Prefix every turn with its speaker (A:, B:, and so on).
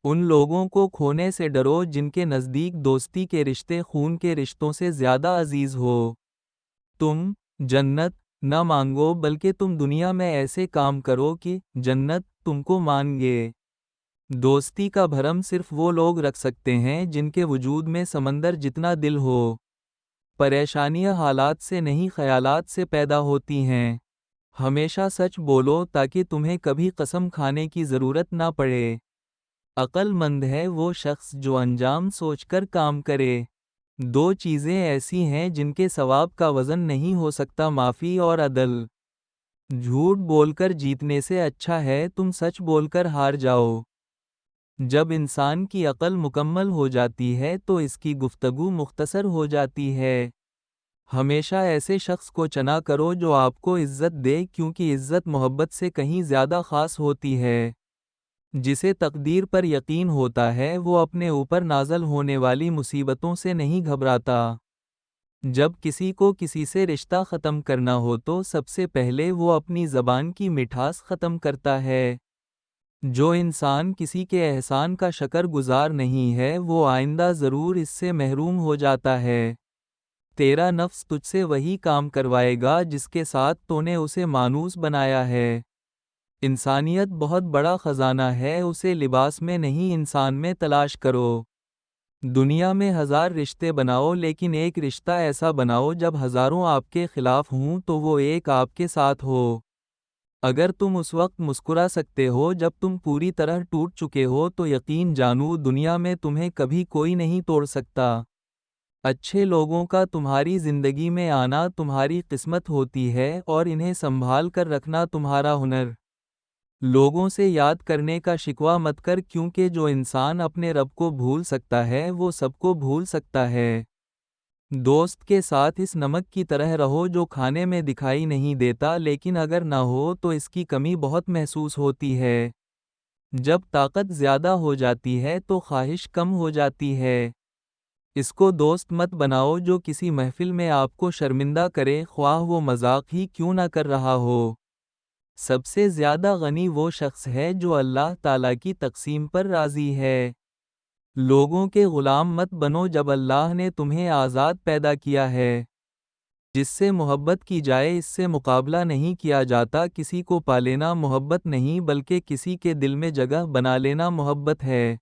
A: ان لوگوں کو کھونے سے ڈرو جن کے نزدیک دوستی کے رشتے خون کے رشتوں سے زیادہ عزیز ہو۔ تم جنت نہ مانگو بلکہ تم دنیا میں ایسے کام کرو کہ جنت تم کو مانگے۔ دوستی کا بھرم صرف وہ لوگ رکھ سکتے ہیں جن کے وجود میں سمندر جتنا دل ہو۔ پریشانیاں حالات سے نہیں خیالات سے پیدا ہوتی ہیں۔ ہمیشہ سچ بولو تاکہ تمہیں کبھی قسم کھانے کی ضرورت نہ پڑے۔ عقل مند ہے وہ شخص جو انجام سوچ کر کام کرے۔ دو چیزیں ایسی ہیں جن کے ثواب کا وزن نہیں ہو سکتا، معافی اور عدل۔ جھوٹ بول کر جیتنے سے اچھا ہے تم سچ بول کر ہار جاؤ۔ جب انسان کی عقل مکمل ہو جاتی ہے تو اس کی گفتگو مختصر ہو جاتی ہے۔ ہمیشہ ایسے شخص کو چنا کرو جو آپ کو عزت دے، کیونکہ عزت محبت سے کہیں زیادہ خاص ہوتی ہے۔ جسے تقدیر پر یقین ہوتا ہے وہ اپنے اوپر نازل ہونے والی مصیبتوں سے نہیں گھبراتا۔ جب کسی کو کسی سے رشتہ ختم کرنا ہو تو سب سے پہلے وہ اپنی زبان کی مٹھاس ختم کرتا ہے۔ جو انسان کسی کے احسان کا شکر گزار نہیں ہے وہ آئندہ ضرور اس سے محروم ہو جاتا ہے۔ تیرا نفس تجھ سے وہی کام کروائے گا جس کے ساتھ تو نے اسے مانوس بنایا ہے۔ انسانیت بہت بڑا خزانہ ہے، اسے لباس میں نہیں انسان میں تلاش کرو۔ دنیا میں ہزار رشتے بناؤ لیکن ایک رشتہ ایسا بناؤ جب ہزاروں آپ کے خلاف ہوں تو وہ ایک آپ کے ساتھ ہو۔ اگر تم اس وقت مسکرا سکتے ہو جب تم پوری طرح ٹوٹ چکے ہو تو یقین جانو دنیا میں تمہیں کبھی کوئی نہیں توڑ سکتا۔ اچھے لوگوں کا تمہاری زندگی میں آنا تمہاری قسمت ہوتی ہے اور انہیں سنبھال کر رکھنا تمہارا ہنر۔ لوگوں سے یاد کرنے کا شکوہ مت کر، کیونکہ جو انسان اپنے رب کو بھول سکتا ہے وہ سب کو بھول سکتا ہے۔ دوست کے ساتھ اس نمک کی طرح رہو جو کھانے میں دکھائی نہیں دیتا لیکن اگر نہ ہو تو اس کی کمی بہت محسوس ہوتی ہے۔ جب طاقت زیادہ ہو جاتی ہے تو خواہش کم ہو جاتی ہے۔ اس کو دوست مت بناؤ جو کسی محفل میں آپ کو شرمندہ کرے، خواہ وہ مذاق ہی کیوں نہ کر رہا ہو۔ سب سے زیادہ غنی وہ شخص ہے جو اللہ تعالیٰ کی تقسیم پر راضی ہے۔ لوگوں کے غلام مت بنو جب اللہ نے تمہیں آزاد پیدا کیا ہے۔ جس سے محبت کی جائے اس سے مقابلہ نہیں کیا جاتا، کسی کو پا لینا محبت نہیں بلکہ کسی کے دل میں جگہ بنا لینا محبت ہے۔